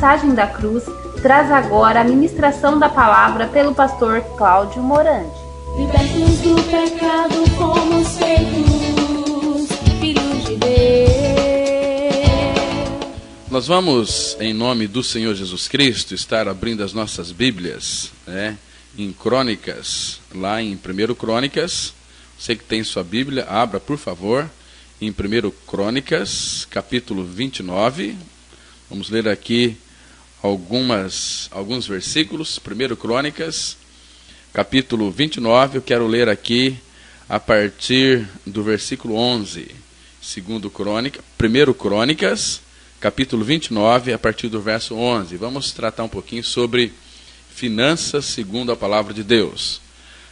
mensagem da cruz, traz agora a ministração da palavra pelo pastor Cláudio Morandi. Libertos do pecado, fomos feitos filhos de Deus. Nós vamos, em nome do Senhor Jesus Cristo, estar abrindo as nossas Bíblias, em Crônicas, lá em 1 Crônicas. Você que tem sua Bíblia, abra, por favor, em 1 Crônicas, capítulo 29. Vamos ler aqui alguns versículos. 1 Crônicas, capítulo 29. Eu quero ler aqui a partir do versículo 11. 1 Crônicas, capítulo 29, a partir do verso 11. Vamos tratar um pouquinho sobre finanças segundo a palavra de Deus.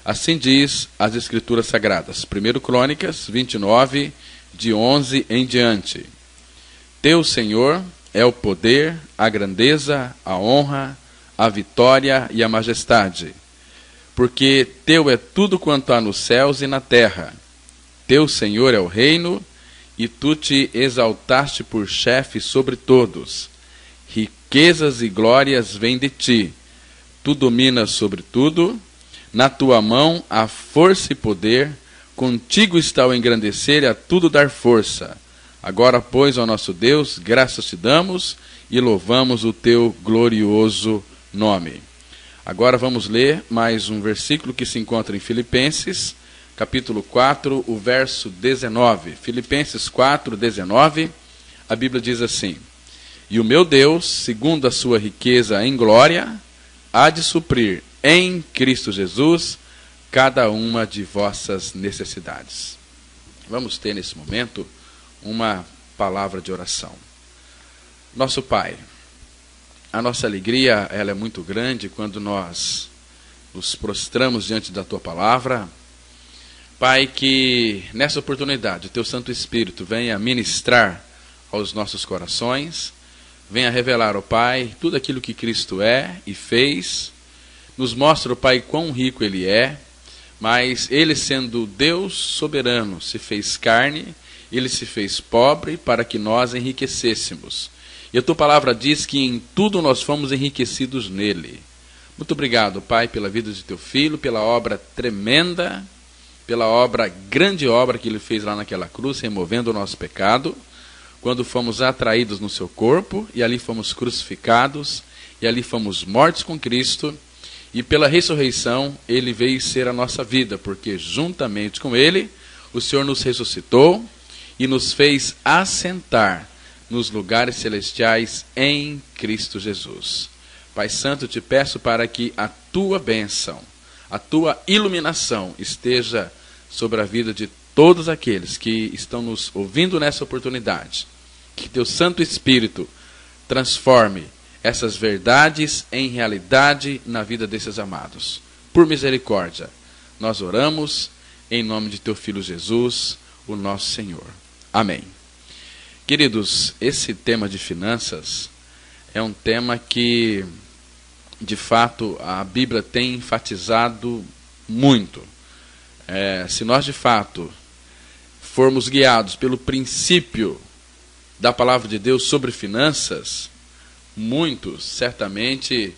Assim diz as Escrituras Sagradas. 1 Crônicas 29, de 11 em diante. Teu, Senhor, é o poder, a grandeza, a honra, a vitória e a majestade. Porque teu é tudo quanto há nos céus e na terra. Teu, Senhor, é o reino, e tu te exaltaste por chefe sobre todos. Riquezas e glórias vêm de ti. Tu dominas sobre tudo. Na tua mão há força e poder. Contigo está o engrandecer e a tudo dar força. Agora, pois, ó nosso Deus, graças te damos e louvamos o teu glorioso nome. Agora vamos ler mais um versículo que se encontra em Filipenses, capítulo 4, o verso 19. Filipenses 4, 19, a Bíblia diz assim: E o meu Deus, segundo a sua riqueza em glória, há de suprir em Cristo Jesus cada uma de vossas necessidades. Vamos ter nesse momento uma palavra de oração. Nosso Pai, a nossa alegria ela é muito grande quando nós nos prostramos diante da Tua palavra. Pai, que nessa oportunidade o Teu Santo Espírito venha ministrar aos nossos corações, venha revelar, ó Pai, tudo aquilo que Cristo é e fez. Nos mostra, ó Pai, quão rico Ele é, mas Ele, sendo Deus soberano, se fez carne, Ele se fez pobre para que nós enriquecêssemos. E a Tua palavra diz que em tudo nós fomos enriquecidos nele. Muito obrigado, Pai, pela vida de Teu Filho, pela obra tremenda, pela grande obra que Ele fez lá naquela cruz, removendo o nosso pecado, quando fomos atraídos no Seu corpo, e ali fomos crucificados, e ali fomos mortos com Cristo, e pela ressurreição Ele veio ser a nossa vida, porque juntamente com Ele, o Senhor nos ressuscitou e nos fez assentar nos lugares celestiais em Cristo Jesus. Pai Santo, te peço para que a Tua bênção, a Tua iluminação esteja sobre a vida de todos aqueles que estão nos ouvindo nessa oportunidade. Que Teu Santo Espírito transforme essas verdades em realidade na vida desses amados. Por misericórdia, nós oramos em nome de Teu Filho Jesus, o nosso Senhor. Amém. Queridos, esse tema de finanças é um tema que, de fato, a Bíblia tem enfatizado muito. Se nós, de fato, formos guiados pelo princípio da palavra de Deus sobre finanças, muitos, certamente,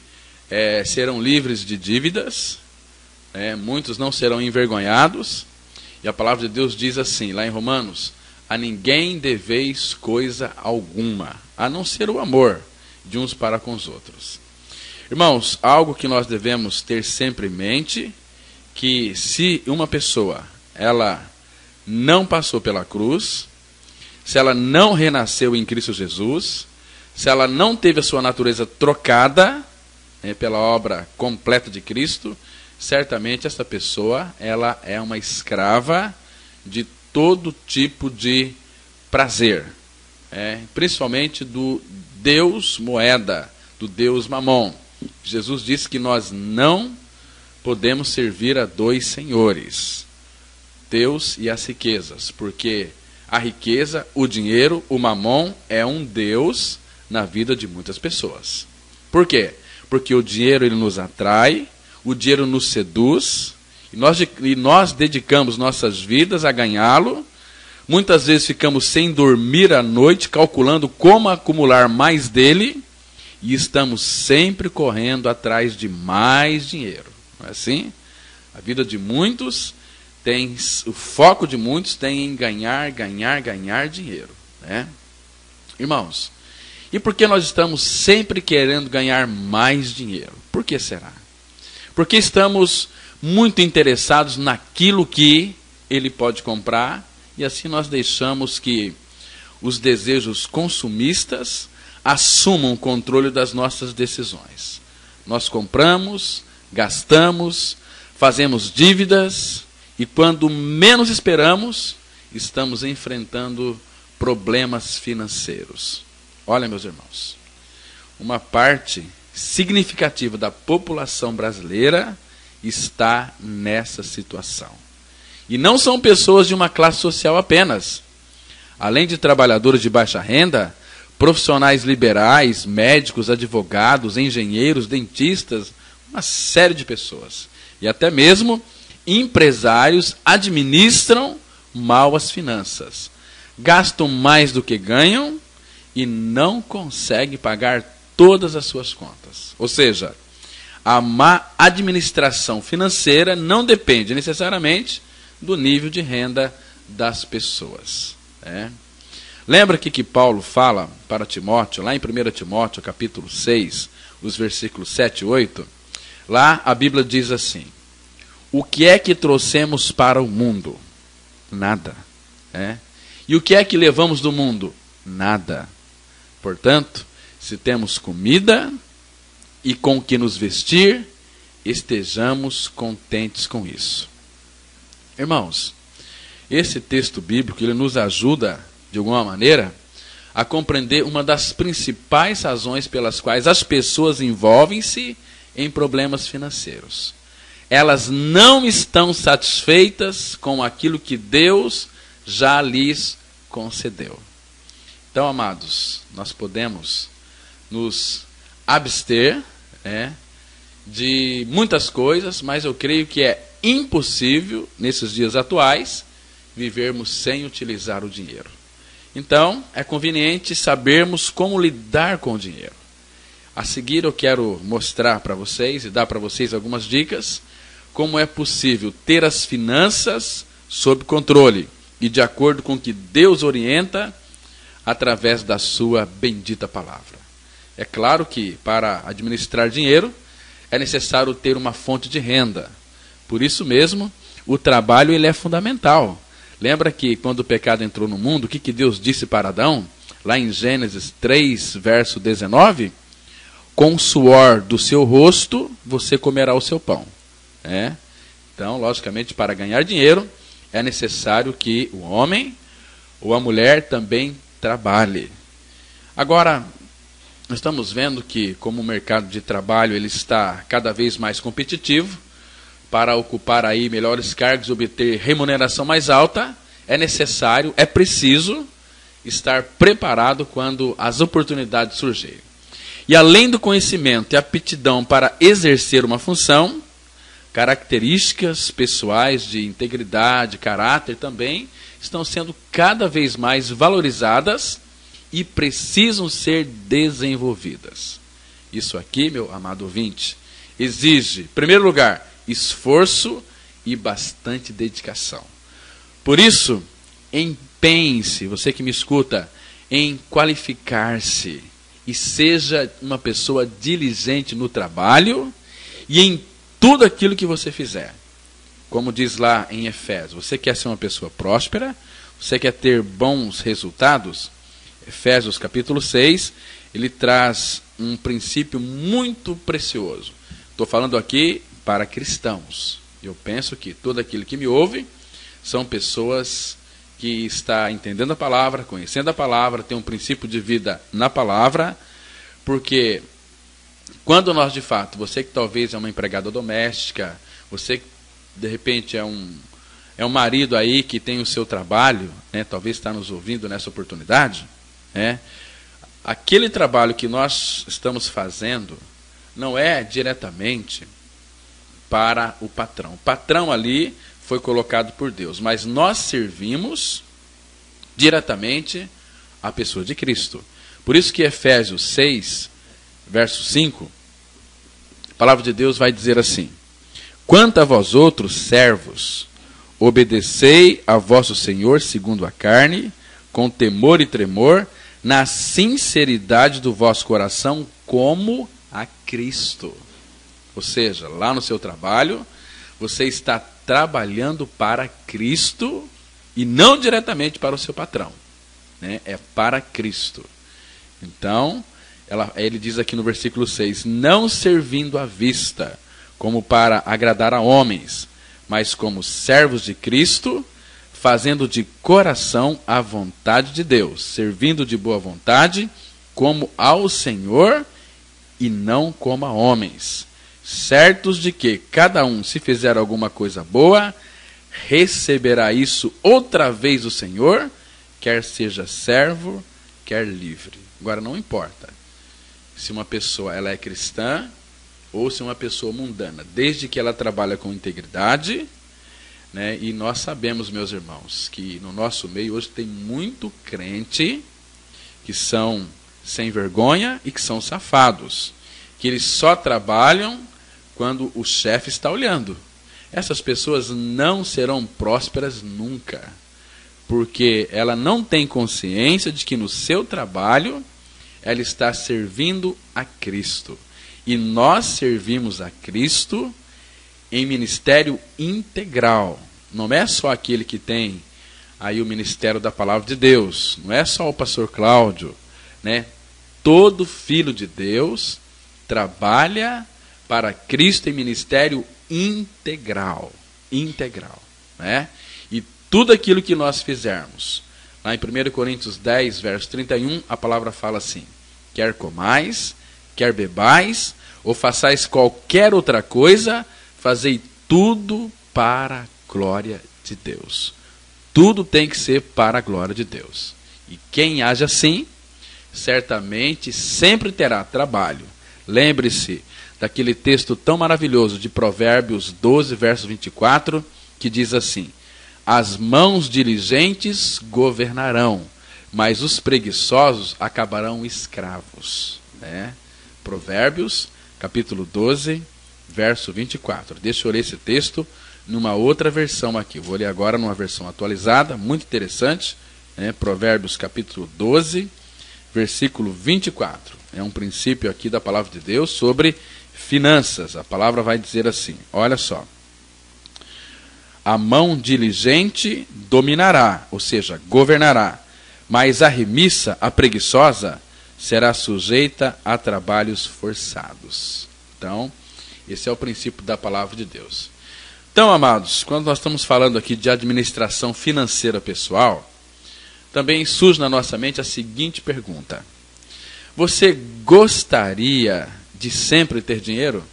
serão livres de dívidas, muitos não serão envergonhados, e a palavra de Deus diz assim, lá em Romanos: a ninguém deveis coisa alguma, a não ser o amor de uns para com os outros. Irmãos, algo que nós devemos ter sempre em mente, que se uma pessoa, ela não passou pela cruz, se ela não renasceu em Cristo Jesus, se ela não teve a sua natureza trocada pela obra completa de Cristo, certamente essa pessoa ela é uma escrava de todo tipo de prazer, principalmente do Deus moeda, do Deus mamon. Jesus disse que nós não podemos servir a dois senhores, Deus e as riquezas, porque a riqueza, o dinheiro, o mamon é um Deus na vida de muitas pessoas. Por quê? Porque o dinheiro ele nos atrai, o dinheiro nos seduz, e nós dedicamos nossas vidas a ganhá-lo. Muitas vezes ficamos sem dormir à noite, calculando como acumular mais dele, e estamos sempre correndo atrás de mais dinheiro. Não é assim? A vida de muitos tem, o foco de muitos tem em ganhar dinheiro, né? Irmãos, e por que nós estamos sempre querendo ganhar mais dinheiro? Por que será? Porque estamos muito interessados naquilo que ele pode comprar, e assim nós deixamos que os desejos consumistas assumam o controle das nossas decisões. Nós compramos, gastamos, fazemos dívidas, e quando menos esperamos, estamos enfrentando problemas financeiros. Olha, meus irmãos, uma parte significativa da população brasileira está nessa situação. E não são pessoas de uma classe social apenas. Além de trabalhadores de baixa renda, profissionais liberais, médicos, advogados, engenheiros, dentistas, uma série de pessoas. E até mesmo empresários administram mal as finanças. Gastam mais do que ganham e não conseguem pagar todas as suas contas. Ou seja, a má administração financeira não depende necessariamente do nível de renda das pessoas. Lembra que Paulo fala para Timóteo, lá em 1 Timóteo, capítulo 6, os versículos 7 e 8? Lá a Bíblia diz assim: o que é que trouxemos para o mundo? Nada. E o que é que levamos do mundo? Nada. Portanto, se temos comida e com o que nos vestir, estejamos contentes com isso. Irmãos, esse texto bíblico ele nos ajuda, de alguma maneira, a compreender uma das principais razões pelas quais as pessoas envolvem-se em problemas financeiros. Elas não estão satisfeitas com aquilo que Deus já lhes concedeu. Então, amados, nós podemos nos abster de muitas coisas, mas eu creio que é impossível, nesses dias atuais, vivermos sem utilizar o dinheiro. Então, é conveniente sabermos como lidar com o dinheiro. A seguir, eu quero mostrar para vocês e dar para vocês algumas dicas como é possível ter as finanças sob controle e de acordo com o que Deus orienta através da sua bendita palavra. É claro que para administrar dinheiro é necessário ter uma fonte de renda. Por isso mesmo, o trabalho ele é fundamental. Lembra que quando o pecado entrou no mundo, o que Deus disse para Adão? Lá em Gênesis 3, verso 19: com o suor do seu rosto você comerá o seu pão. Então, logicamente, para ganhar dinheiro, é necessário que o homem ou a mulher também trabalhe. Agora, nós estamos vendo que, como o mercado de trabalho ele está cada vez mais competitivo, para ocupar aí melhores cargos e obter remuneração mais alta, é necessário, é preciso estar preparado quando as oportunidades surgirem. E além do conhecimento e aptidão para exercer uma função, características pessoais de integridade, caráter também estão sendo cada vez mais valorizadas e precisam ser desenvolvidas. Isso aqui, meu amado ouvinte, exige, em primeiro lugar, esforço e bastante dedicação. Por isso, empenhe-se, você que me escuta, em qualificar-se e seja uma pessoa diligente no trabalho e em tudo aquilo que você fizer. Como diz lá em Efésios, você quer ser uma pessoa próspera? Você quer ter bons resultados? Efésios capítulo 6, ele traz um princípio muito precioso. Estou falando aqui para cristãos. Eu penso que todo aquele que me ouve são pessoas que está entendendo a palavra, conhecendo a palavra, tem um princípio de vida na palavra, porque quando nós de fato, você que talvez é uma empregada doméstica, você que de repente é um marido aí que tem o seu trabalho, talvez está nos ouvindo nessa oportunidade, aquele trabalho que nós estamos fazendo não é diretamente para o patrão. O patrão ali foi colocado por Deus, mas nós servimos diretamente a pessoa de Cristo. Por isso que Efésios 6, verso 5, a palavra de Deus vai dizer assim: quanto a vós outros, servos, obedecei a vosso Senhor segundo a carne, com temor e tremor, na sinceridade do vosso coração, como a Cristo. Ou seja, lá no seu trabalho, você está trabalhando para Cristo e não diretamente para o seu patrão, né? É para Cristo. Então, ele diz aqui no versículo 6, não servindo à vista, como para agradar a homens, mas como servos de Cristo, fazendo de coração a vontade de Deus, servindo de boa vontade, como ao Senhor e não como a homens, certos de que cada um, se fizer alguma coisa boa, receberá isso outra vez do Senhor, quer seja servo, quer livre. Agora, não importa se uma pessoa ela é cristã ou se uma pessoa mundana, desde que ela trabalha com integridade, né? E nós sabemos, meus irmãos, que no nosso meio hoje tem muito crente que são sem vergonha e que são safados, que eles só trabalham quando o chefe está olhando. Essas pessoas não serão prósperas nunca, porque ela não tem consciência de que no seu trabalho ela está servindo a Cristo. E nós servimos a Cristo em ministério integral. Não é só aquele que tem aí o ministério da palavra de Deus, não é só o pastor Cláudio, né? Todo filho de Deus trabalha para Cristo em ministério integral, né? E tudo aquilo que nós fizermos, lá em 1 Coríntios 10, verso 31, a palavra fala assim: quer comais, quer bebais, ou façais qualquer outra coisa, fazei tudo para a glória de Deus. Tudo tem que ser para a glória de Deus. E quem age assim, certamente sempre terá trabalho. Lembre-se daquele texto tão maravilhoso de Provérbios 12, verso 24, que diz assim: as mãos diligentes governarão, mas os preguiçosos acabarão escravos. Né? Provérbios, capítulo 12, verso 24. Deixa eu ler esse texto numa outra versão aqui. Vou ler agora numa versão atualizada, muito interessante. Né? Provérbios, capítulo 12, versículo 24. É um princípio aqui da palavra de Deus sobre finanças. A palavra vai dizer assim, olha só: a mão diligente dominará, ou seja, governará, mas a remissa, a preguiçosa, será sujeita a trabalhos forçados. Então, esse é o princípio da palavra de Deus. Então, amados, quando nós estamos falando aqui de administração financeira pessoal, também surge na nossa mente a seguinte pergunta: você gostaria de sempre ter dinheiro?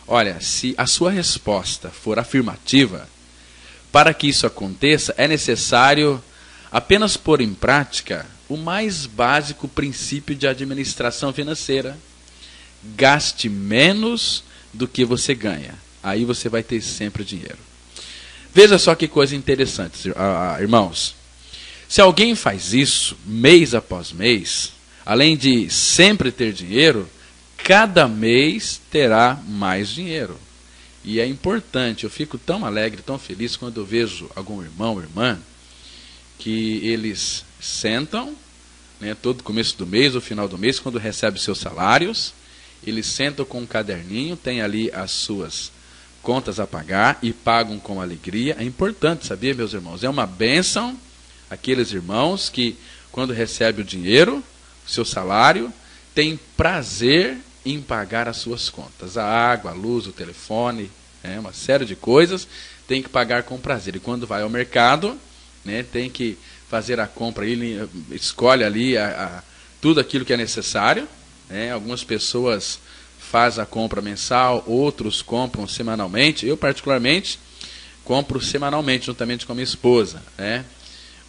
Olha, se a sua resposta for afirmativa, para que isso aconteça, é necessário apenas pôr em prática o mais básico princípio de administração financeira. Gaste menos do que você ganha. Aí você vai ter sempre dinheiro. Veja só que coisa interessante, irmãos. Se alguém faz isso mês após mês, além de sempre ter dinheiro, cada mês terá mais dinheiro. E é importante, eu fico tão alegre, tão feliz quando eu vejo algum irmão ou irmã que eles sentam, né, todo começo do mês ou final do mês, quando recebe seus salários, eles sentam com um caderninho, tem ali as suas contas a pagar e pagam com alegria. É importante, sabia, meus irmãos? É uma bênção aqueles irmãos que, quando recebem o dinheiro, o seu salário, têm prazer em pagar as suas contas. A água, a luz, o telefone, uma série de coisas, tem que pagar com prazer. E quando vai ao mercado, né, tem que fazer a compra, ele escolhe ali tudo aquilo que é necessário. Algumas pessoas fazem a compra mensal, outros compram semanalmente. Eu, particularmente, compro semanalmente, juntamente com a minha esposa.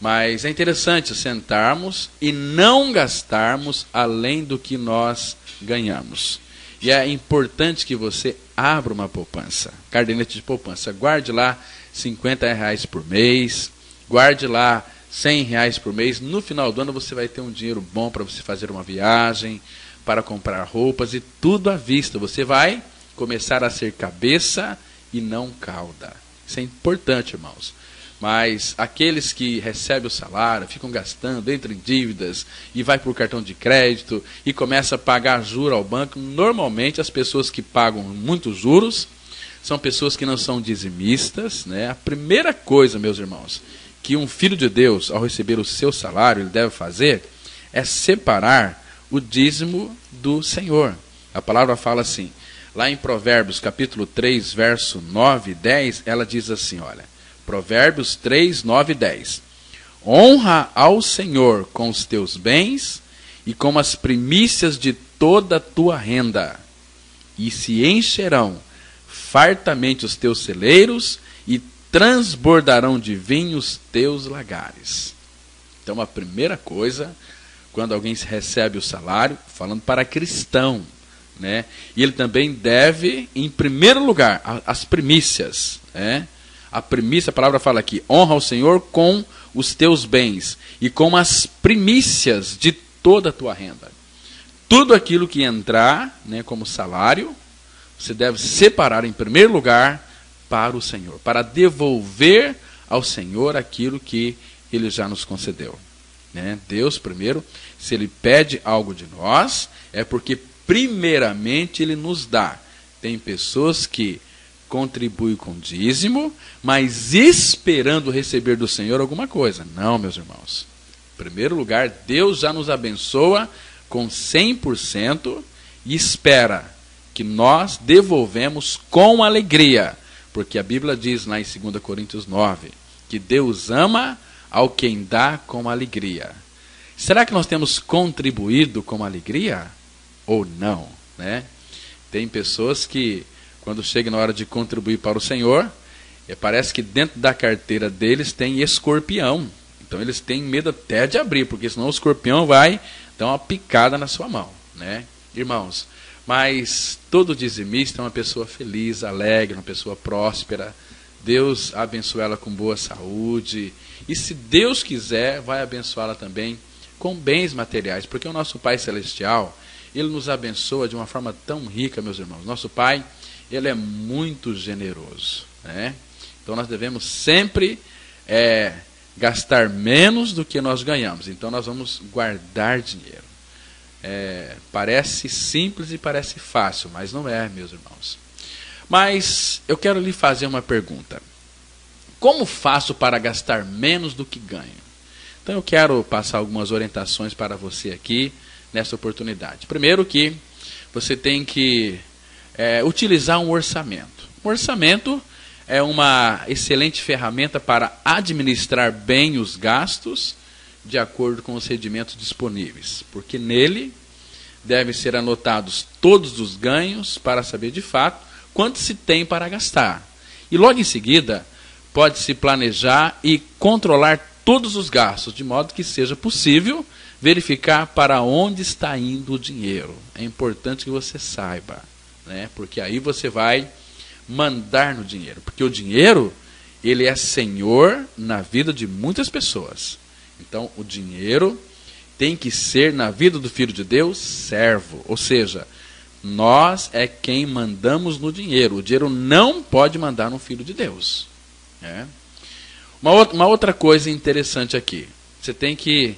Mas é interessante sentarmos e não gastarmos além do que nós ganhamos. E é importante que você abra uma poupança, caderneta de poupança. Guarde lá R$50 por mês, guarde lá R$100 por mês. No final do ano você vai ter um dinheiro bom para você fazer uma viagem, para comprar roupas e tudo à vista. Você vai começar a ser cabeça e não cauda. Isso é importante, irmãos. Mas aqueles que recebem o salário, ficam gastando, entram em dívidas e vai para o cartão de crédito e começa a pagar juros ao banco, normalmente as pessoas que pagam muitos juros são pessoas que não são dizimistas, né? A primeira coisa, meus irmãos, que um filho de Deus, ao receber o seu salário, ele deve fazer é separar o dízimo do Senhor. A palavra fala assim, lá em Provérbios capítulo 3, verso 9 e 10, ela diz assim, olha, Provérbios 3, 9 e 10. Honra ao Senhor com os teus bens e com as primícias de toda a tua renda, e se encherão fartamente os teus celeiros e transbordarão de vinho os teus lagares. Então, a primeira coisa, quando alguém recebe o salário, falando para cristão, né? E ele também deve, em primeiro lugar, as primícias, né? A primícia, a palavra fala aqui, honra ao Senhor com os teus bens e com as primícias de toda a tua renda. Tudo aquilo que entrar, né, como salário, você deve separar em primeiro lugar para o Senhor, para devolver ao Senhor aquilo que Ele já nos concedeu. Né? Deus, primeiro, se Ele pede algo de nós, é porque primeiramente Ele nos dá. Tem pessoas que contribui com dízimo, mas esperando receber do Senhor alguma coisa. Não, meus irmãos. Em primeiro lugar, Deus já nos abençoa com 100% e espera que nós devolvemos com alegria. Porque a Bíblia diz lá em 2 Coríntios 9, que Deus ama ao quem dá com alegria. Será que nós temos contribuído com alegria? Ou não? Né? Tem pessoas que quando chega na hora de contribuir para o Senhor, parece que dentro da carteira deles tem escorpião. Então eles têm medo até de abrir, porque senão o escorpião vai dar uma picada na sua mão. Né? Irmãos, mas todo dizimista é uma pessoa feliz, alegre, uma pessoa próspera. Deus abençoa ela com boa saúde. E se Deus quiser, vai abençoá-la também com bens materiais. Porque o nosso Pai Celestial, Ele nos abençoa de uma forma tão rica, meus irmãos. Nosso Pai, Ele é muito generoso, né? Então nós devemos sempre gastar menos do que nós ganhamos. Então nós vamos guardar dinheiro. Parece simples e parece fácil, mas não é, meus irmãos. Mas eu quero lhe fazer uma pergunta. Como faço para gastar menos do que ganho? Então eu quero passar algumas orientações para você aqui nessa oportunidade. Primeiro que você tem que utilizar um orçamento. Um orçamento é uma excelente ferramenta para administrar bem os gastos de acordo com os rendimentos disponíveis, porque nele devem ser anotados todos os ganhos para saber de fato quanto se tem para gastar. E logo em seguida, pode-se planejar e controlar todos os gastos, de modo que seja possível verificar para onde está indo o dinheiro. É importante que você saiba, né? Porque aí você vai mandar no dinheiro. Porque o dinheiro, ele é senhor na vida de muitas pessoas. Então, o dinheiro tem que ser, na vida do Filho de Deus, servo. Ou seja, nós é quem mandamos no dinheiro. O dinheiro não pode mandar no Filho de Deus. Né? Uma outra coisa interessante aqui. Você tem que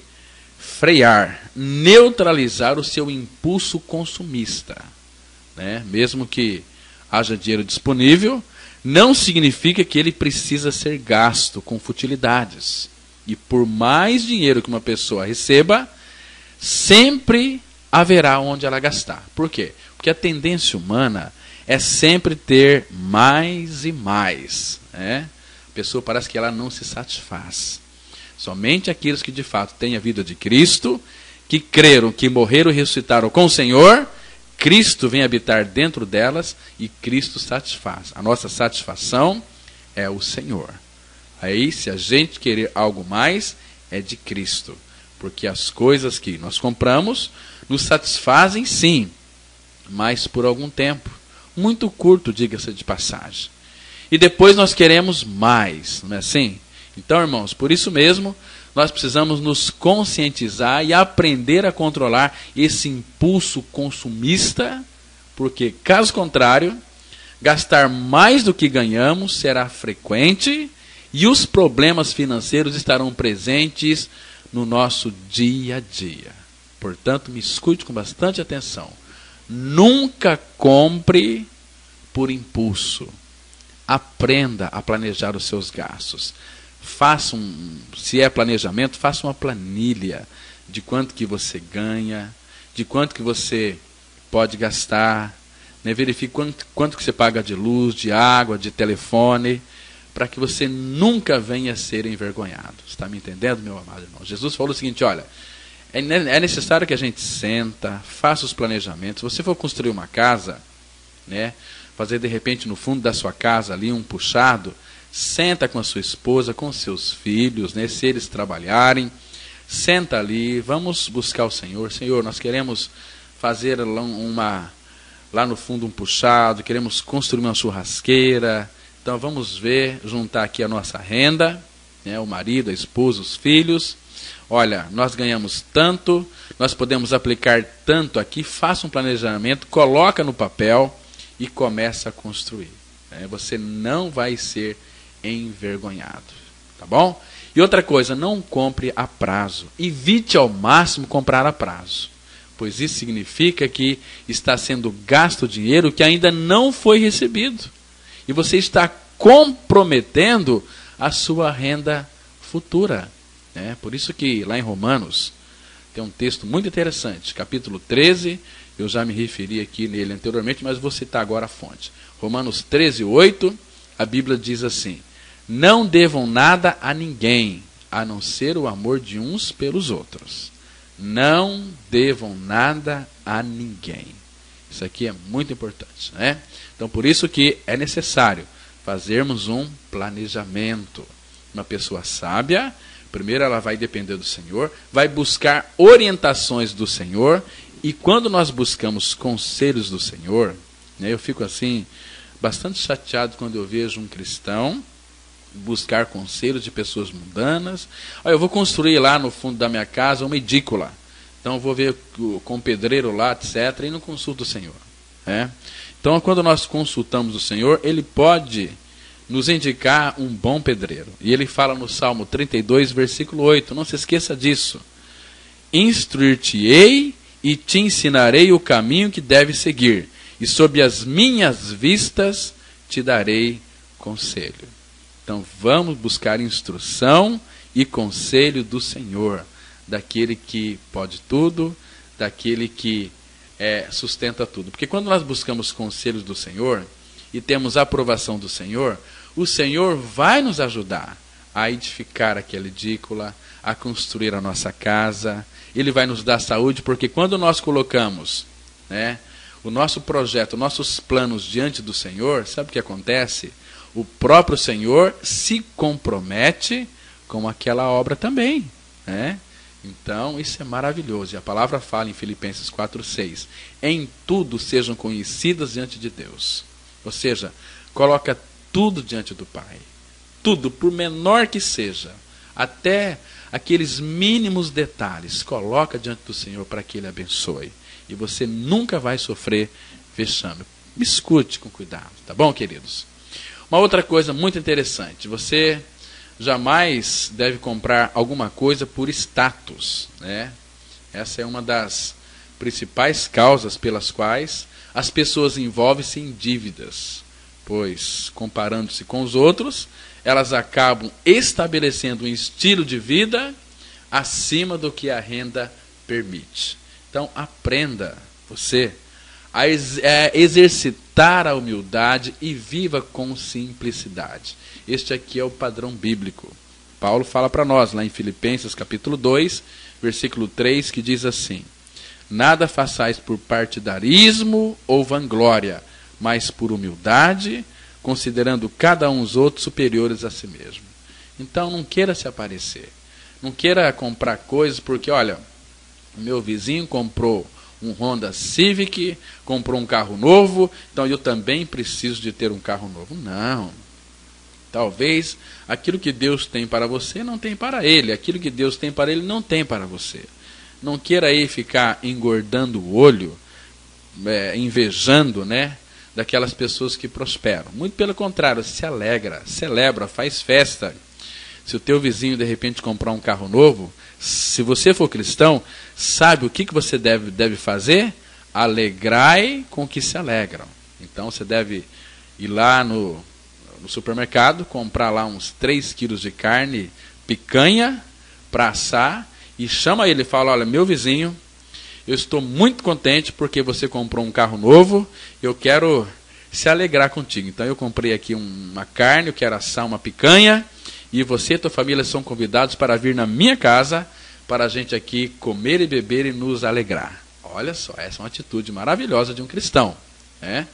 frear, neutralizar o seu impulso consumista. Né? Mesmo que haja dinheiro disponível, não significa que ele precisa ser gasto com futilidades. E por mais dinheiro que uma pessoa receba, sempre haverá onde ela gastar. Por quê? Porque a tendência humana é sempre ter mais e mais. Né? A pessoa parece que ela não se satisfaz. Somente aqueles que de fato têm a vida de Cristo, que creram, que morreram e ressuscitaram com o Senhor, Cristo vem habitar dentro delas e Cristo satisfaz. A nossa satisfação é o Senhor. Aí, se a gente querer algo mais, é de Cristo. Porque as coisas que nós compramos nos satisfazem sim, mas por algum tempo. Muito curto, diga-se de passagem. E depois nós queremos mais, não é assim? Então, irmãos, por isso mesmo, nós precisamos nos conscientizar e aprender a controlar esse impulso consumista, porque, caso contrário, gastar mais do que ganhamos será frequente e os problemas financeiros estarão presentes no nosso dia a dia. Portanto, me escute com bastante atenção. Nunca compre por impulso. Aprenda a planejar os seus gastos. Faça se é planejamento, faça uma planilha de quanto que você ganha, de quanto que você pode gastar, né? Verifique quanto que você paga de luz, de água, de telefone, para que você nunca venha a ser envergonhado. Você está me entendendo, meu amado irmão? Jesus falou o seguinte, olha, é necessário que a gente senta, faça os planejamentos. Se você for construir uma casa, né, fazer de repente no fundo da sua casa ali um puxado, senta com a sua esposa, com seus filhos, né, se eles trabalharem, senta ali, vamos buscar o Senhor. Senhor, nós queremos fazer lá no fundo um puxado, queremos construir uma churrasqueira. Então vamos juntar aqui a nossa renda, né, o marido, a esposa, os filhos. Olha, nós ganhamos tanto, nós podemos aplicar tanto aqui, faça um planejamento, coloca no papel e começa a construir. Você não vai ser envergonhado, tá bom? E outra coisa, não compre a prazo. Evite ao máximo comprar a prazo, pois isso significa que está sendo gasto dinheiro que ainda não foi recebido. E você está comprometendo a sua renda futura. Por isso que lá em Romanos tem um texto muito interessante, capítulo 13, eu já me referi aqui nele anteriormente, mas vou citar agora a fonte. Romanos 13, 8, a Bíblia diz assim: não devam nada a ninguém, a não ser o amor de uns pelos outros. Não devam nada a ninguém. Isso aqui é muito importante, né? Então, por isso que é necessário fazermos um planejamento. Uma pessoa sábia, primeiro ela vai depender do Senhor, vai buscar orientações do Senhor, e quando nós buscamos conselhos do Senhor, né, eu fico assim, bastante chateado quando eu vejo um cristão buscar conselhos de pessoas mundanas. Eu vou construir lá no fundo da minha casa uma edícula, então eu vou ver com o pedreiro lá, etc., e não consulto o Senhor. Então, quando nós consultamos o Senhor, Ele pode nos indicar um bom pedreiro. E Ele fala no Salmo 32, versículo 8, não se esqueça disso: instruir-te-ei e te ensinarei o caminho que deves seguir, e sob as minhas vistas te darei conselho. Então vamos buscar instrução e conselho do Senhor, daquele que pode tudo, daquele que sustenta tudo. Porque quando nós buscamos conselhos do Senhor e temos a aprovação do Senhor, o Senhor vai nos ajudar a edificar aquela edícula, a construir a nossa casa. Ele vai nos dar saúde, porque quando nós colocamos, o nosso projeto, nossos planos diante do Senhor, sabe o que acontece? O próprio Senhor se compromete com aquela obra também. Então, isso é maravilhoso. E a palavra fala em Filipenses 4:6. Em tudo sejam conhecidas diante de Deus. Ou seja, coloca tudo diante do Pai. Tudo, por menor que seja. Até aqueles mínimos detalhes, coloca diante do Senhor para que Ele abençoe. E você nunca vai sofrer vexame. Me escute com cuidado, tá bom, queridos? Uma outra coisa muito interessante, você jamais deve comprar alguma coisa por status, Essa é uma das principais causas pelas quais as pessoas envolvem-se em dívidas, pois, comparando-se com os outros, elas acabam estabelecendo um estilo de vida acima do que a renda permite. Então, aprenda você a exercitar a humildade e viva com simplicidade. Este aqui é o padrão bíblico. Paulo fala para nós lá em Filipenses capítulo 2, versículo 3, que diz assim: nada façais por partidarismo ou vanglória, mas por humildade, considerando cada um os outros superiores a si mesmo. Então não queira se aparecer. Não queira comprar coisas porque, olha, o meu vizinho comprou um Honda Civic, comprou um carro novo, então eu também preciso de ter um carro novo. Não. Talvez aquilo que Deus tem para você não tem para ele. Aquilo que Deus tem para ele não tem para você. Não queira aí ficar engordando o olho, invejando, né, daquelas pessoas que prosperam. Muito pelo contrário, se alegra, celebra, faz festa. Se o teu vizinho de repente comprar um carro novo, se você for cristão, sabe o que você deve fazer? Alegrai com que se alegram. Então você deve ir lá no supermercado, comprar lá uns 3 quilos de carne, picanha, para assar, e chama ele e fala: olha, meu vizinho, eu estou muito contente porque você comprou um carro novo, eu quero se alegrar contigo. Então eu comprei aqui uma carne, eu quero assar uma picanha, e você e tua família são convidados para vir na minha casa, para a gente aqui comer e beber e nos alegrar. Olha só, essa é uma atitude maravilhosa de um cristão, né?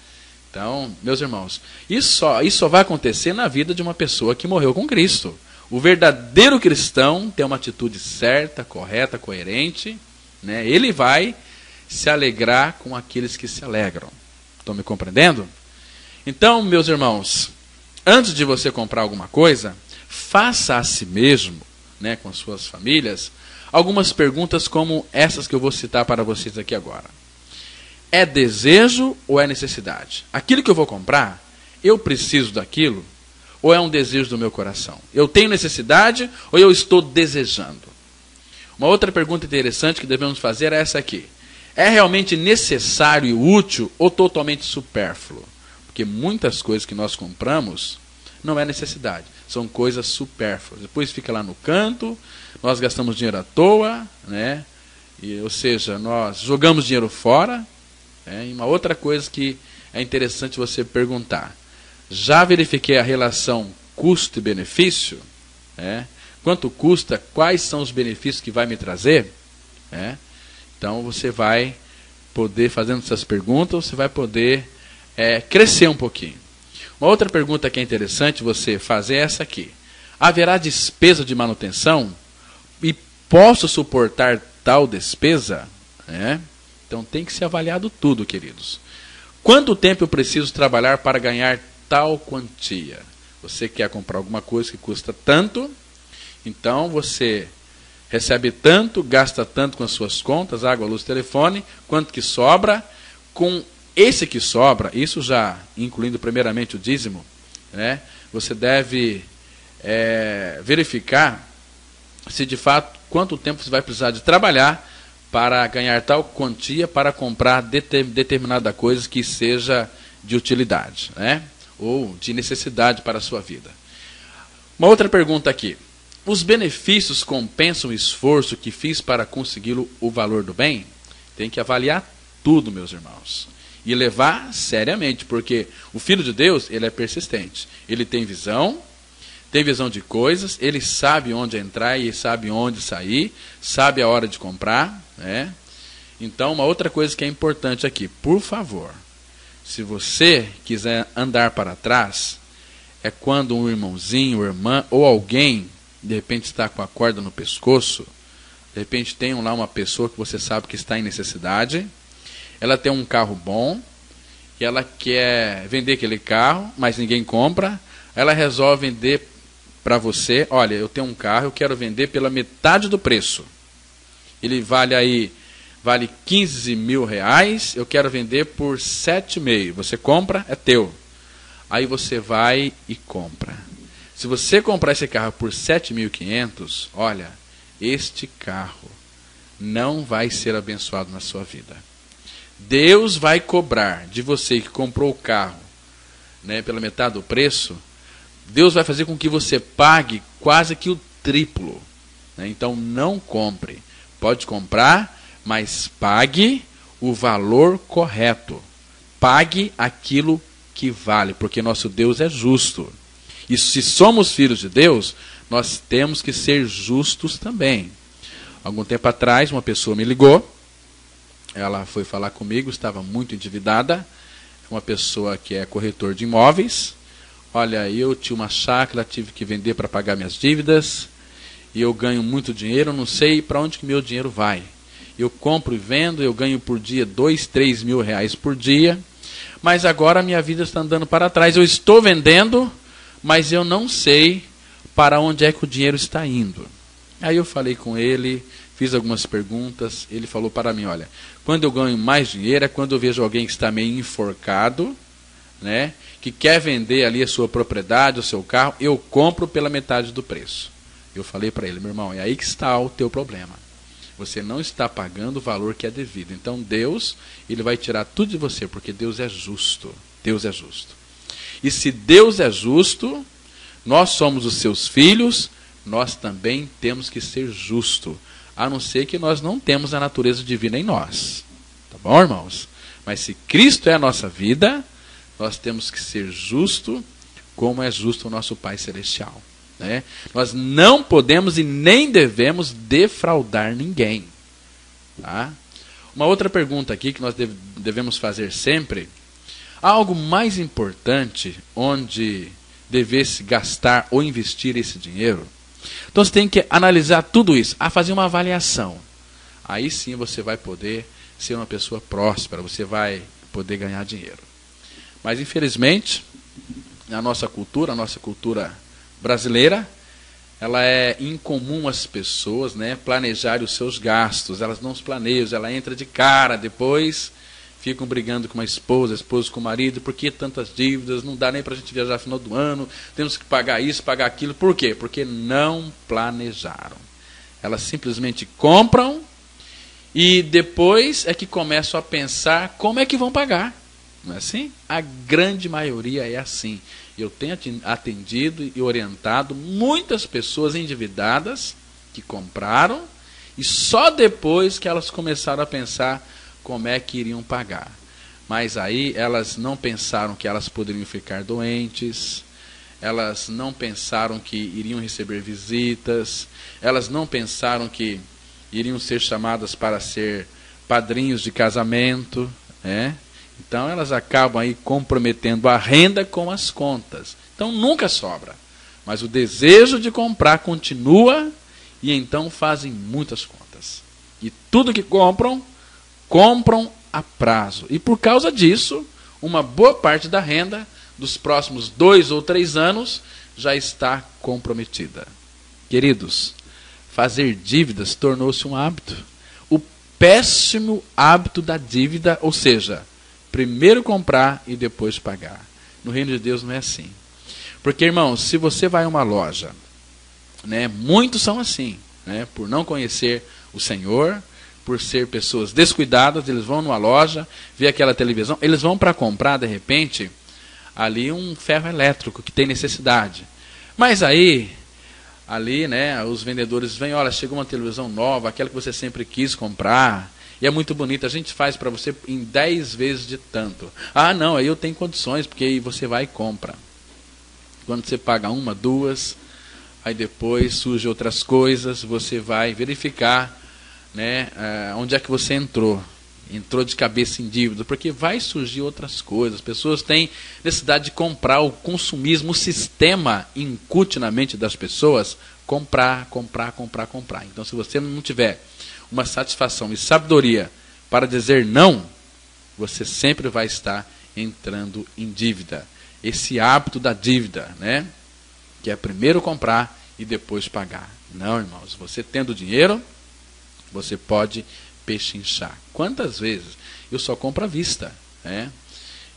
Então, meus irmãos, isso só vai acontecer na vida de uma pessoa que morreu com Cristo. O verdadeiro cristão tem uma atitude certa, correta, coerente, né? Ele vai se alegrar com aqueles que se alegram. Estão me compreendendo? Então, meus irmãos, antes de você comprar alguma coisa, faça a si mesmo, né, com as suas famílias, algumas perguntas como essas que eu vou citar para vocês aqui agora. É desejo ou é necessidade? Aquilo que eu vou comprar, eu preciso daquilo ou é um desejo do meu coração? Eu tenho necessidade ou eu estou desejando? Uma outra pergunta interessante que devemos fazer é essa aqui. É realmente necessário e útil ou totalmente supérfluo? Porque muitas coisas que nós compramos não é necessidade, são coisas supérfluas. Depois fica lá no canto, nós gastamos dinheiro à toa, né? Ou seja, nós jogamos dinheiro fora. E uma outra coisa que é interessante você perguntar: já verifiquei a relação custo e benefício? Quanto custa? Quais são os benefícios que vai me trazer? Então você vai poder, fazendo essas perguntas, você vai poder crescer um pouquinho. Uma outra pergunta que é interessante você fazer é essa aqui: haverá despesa de manutenção? E posso suportar tal despesa? Então tem que ser avaliado tudo, queridos. Quanto tempo eu preciso trabalhar para ganhar tal quantia? Você quer comprar alguma coisa que custa tanto, então você recebe tanto, gasta tanto com as suas contas, água, luz, telefone, quanto que sobra. Com esse que sobra, isso já incluindo primeiramente o dízimo, você deve verificar se de fato quanto tempo você vai precisar de trabalhar para ganhar tal quantia para comprar determinada coisa que seja de utilidade, ou de necessidade para a sua vida. Uma outra pergunta aqui: os benefícios compensam o esforço que fiz para conseguir o valor do bem? Tem que avaliar tudo, meus irmãos, e levar seriamente, porque o Filho de Deus, ele é persistente, ele tem visão de coisas, ele sabe onde entrar e sabe onde sair, sabe a hora de comprar, Então, uma outra coisa que é importante aqui, por favor, se você quiser andar para trás, é quando um irmãozinho, uma irmã ou alguém, de repente está com a corda no pescoço, de repente tem lá uma pessoa que você sabe que está em necessidade, ela tem um carro bom, e ela quer vender aquele carro, mas ninguém compra, ela resolve vender para você: olha, eu tenho um carro, eu quero vender pela metade do preço. Ele vale 15 mil reais, eu quero vender por 7,5. Você compra, é teu. Aí você vai e compra. Se você comprar esse carro por 7.500, olha, este carro não vai ser abençoado na sua vida. Deus vai cobrar de você que comprou o carro, pela metade do preço. Deus vai fazer com que você pague quase que o triplo. Então não compre. Pode comprar, mas pague o valor correto. Pague aquilo que vale, porque nosso Deus é justo. E se somos filhos de Deus, nós temos que ser justos também. Algum tempo atrás, uma pessoa me ligou. Ela foi falar comigo, estava muito endividada. Uma pessoa que é corretor de imóveis. Olha, eu tinha uma chácara, tive que vender para pagar minhas dívidas, e eu ganho muito dinheiro, não sei para onde que meu dinheiro vai. Eu compro e vendo, eu ganho por dia 2, 3 mil reais por dia, mas agora a minha vida está andando para trás. Eu estou vendendo, mas eu não sei para onde é que o dinheiro está indo. Aí eu falei com ele, fiz algumas perguntas, ele falou para mim, olha, quando eu ganho mais dinheiro é quando eu vejo alguém que está meio enforcado, né, que quer vender ali a sua propriedade, o seu carro, eu compro pela metade do preço. Eu falei para ele, meu irmão, é aí que está o teu problema. Você não está pagando o valor que é devido. Então Deus, ele vai tirar tudo de você, porque Deus é justo. Deus é justo. E se Deus é justo, nós somos os seus filhos, nós também temos que ser justos. A não ser que nós não temos a natureza divina em nós. Tá bom, irmãos? Mas se Cristo é a nossa vida, nós temos que ser justo, como é justo o nosso Pai Celestial. Né? Nós não podemos e nem devemos defraudar ninguém. Tá? Uma outra pergunta aqui que nós devemos fazer sempre. Há algo mais importante onde devesse gastar ou investir esse dinheiro? Então você tem que analisar tudo isso, fazer uma avaliação. Aí sim você vai poder ser uma pessoa próspera, você vai poder ganhar dinheiro. Mas infelizmente, a nossa cultura brasileira, ela é incomum as pessoas, né, planejarem os seus gastos. Elas não os planejam, ela entra de cara, depois ficam brigando com a esposa com o marido, por que tantas dívidas, não dá nem para a gente viajar no final do ano, temos que pagar isso, pagar aquilo. Por quê? Porque não planejaram. Elas simplesmente compram e depois é que começam a pensar como é que vão pagar. Não é assim? A grande maioria é assim. Eu tenho atendido e orientado muitas pessoas endividadas que compraram e só depois que elas começaram a pensar como é que iriam pagar. Mas aí elas não pensaram que elas poderiam ficar doentes, elas não pensaram que iriam receber visitas, elas não pensaram que iriam ser chamadas para ser padrinhos de casamento, né? Então elas acabam aí comprometendo a renda com as contas. Então nunca sobra. Mas o desejo de comprar continua e então fazem muitas contas. E tudo que compram a prazo. E por causa disso, uma boa parte da renda dos próximos 2 ou 3 anos já está comprometida. Queridos, fazer dívidas tornou-se um hábito. O péssimo hábito da dívida, ou seja, primeiro comprar e depois pagar. No reino de Deus não é assim. Porque, irmãos, se você vai a uma loja, né, muitos são assim, né, por não conhecer o Senhor, por ser pessoas descuidadas, eles vão numa loja, vê aquela televisão, eles vão para comprar, de repente, ali um ferro elétrico que tem necessidade. Mas aí, ali, né, os vendedores vêm, olha, chegou uma televisão nova, aquela que você sempre quis comprar, e é muito bonita, a gente faz para você em 10 vezes de tanto. Ah, não, aí eu tenho condições, porque aí você vai e compra. Quando você paga 1, 2, aí depois surgem outras coisas, você vai verificar, né, onde é que você entrou de cabeça em dívida, porque vai surgir outras coisas. As pessoas têm necessidade de comprar, o consumismo, o sistema incute na mente das pessoas comprar. Então, se você não tiver uma satisfação e sabedoria para dizer não, você sempre vai estar entrando em dívida. Esse hábito da dívida, né, que é primeiro comprar e depois pagar. Não, irmãos, você tendo dinheiro, você pode pechinchar. Quantas vezes eu só compro à vista, né?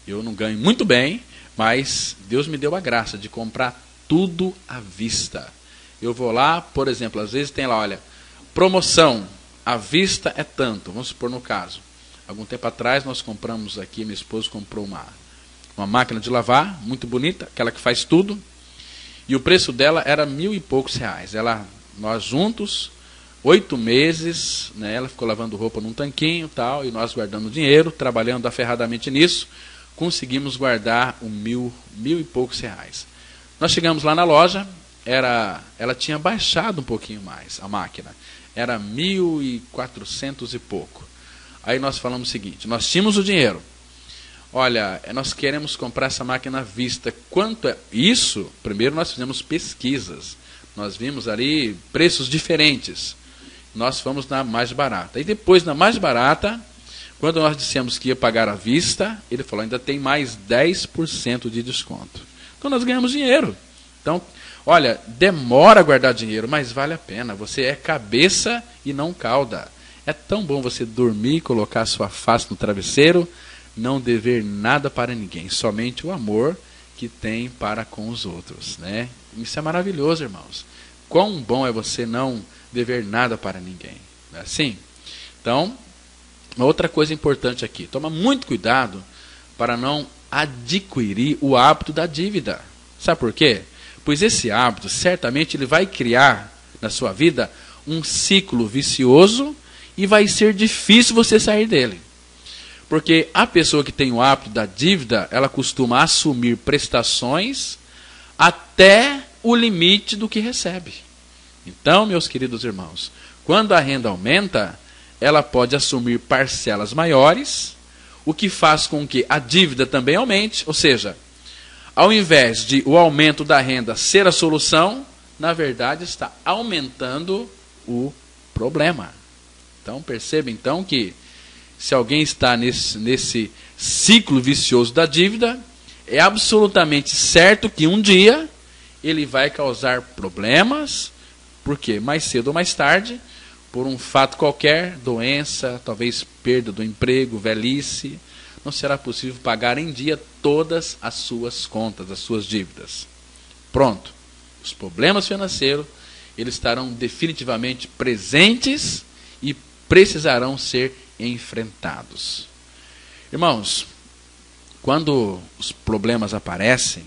Eu não ganho muito bem, mas Deus me deu a graça de comprar tudo à vista. Eu vou lá, por exemplo, às vezes tem lá, olha, promoção, à vista é tanto. Vamos supor no caso, algum tempo atrás nós compramos aqui, minha esposa comprou uma máquina de lavar, muito bonita, aquela que faz tudo, e o preço dela era R$1.000 e poucos. Nós juntos, 8 meses, né, ela ficou lavando roupa num tanquinho tal, e nós guardando dinheiro, trabalhando aferradamente nisso, conseguimos guardar R$1.000 e poucos. Nós chegamos lá na loja, ela tinha baixado um pouquinho mais, a máquina, era 1.400 e pouco. Aí nós falamos o seguinte, nós tínhamos o dinheiro, olha, nós queremos comprar essa máquina à vista, quanto é isso? Primeiro nós fizemos pesquisas, nós vimos ali preços diferentes, nós fomos na mais barata. E depois, na mais barata, quando nós dissemos que ia pagar à vista, ele falou, ainda tem mais 10% de desconto. Então nós ganhamos dinheiro. Então, olha, demora a guardar dinheiro, mas vale a pena. Você é cabeça e não cauda. É tão bom você dormir, colocar sua face no travesseiro, não dever nada para ninguém, somente o amor que tem para com os outros, né? Isso é maravilhoso, irmãos. Quão bom é você não dever nada para ninguém, não é assim? Então, uma outra coisa importante aqui, toma muito cuidado para não adquirir o hábito da dívida. Sabe por quê? Pois esse hábito, certamente, ele vai criar na sua vida um ciclo vicioso e vai ser difícil você sair dele. Porque a pessoa que tem o hábito da dívida, ela costuma assumir prestações até o limite do que recebe. Então, meus queridos irmãos, quando a renda aumenta, ela pode assumir parcelas maiores, o que faz com que a dívida também aumente. Ou seja, ao invés de o aumento da renda ser a solução, na verdade está aumentando o problema. Então, perceba então que se alguém está nesse ciclo vicioso da dívida, é absolutamente certo que um dia ele vai causar problemas, porque mais cedo ou mais tarde, por um fato qualquer, doença, talvez perda do emprego, velhice, não será possível pagar em dia todas as suas contas, as suas dívidas. Pronto. Os problemas financeiros, eles estarão definitivamente presentes e precisarão ser enfrentados. Irmãos, quando os problemas aparecem,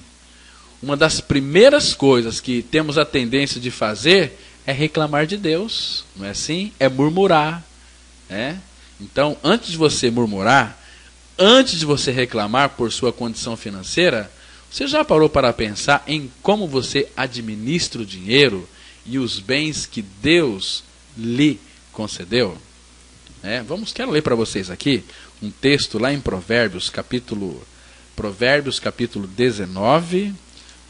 uma das primeiras coisas que temos a tendência de fazer é reclamar de Deus, não é assim? É murmurar, né? Então, antes de você murmurar, antes de você reclamar por sua condição financeira, você já parou para pensar em como você administra o dinheiro e os bens que Deus lhe concedeu? Quero ler para vocês aqui um texto lá em Provérbios capítulo 19,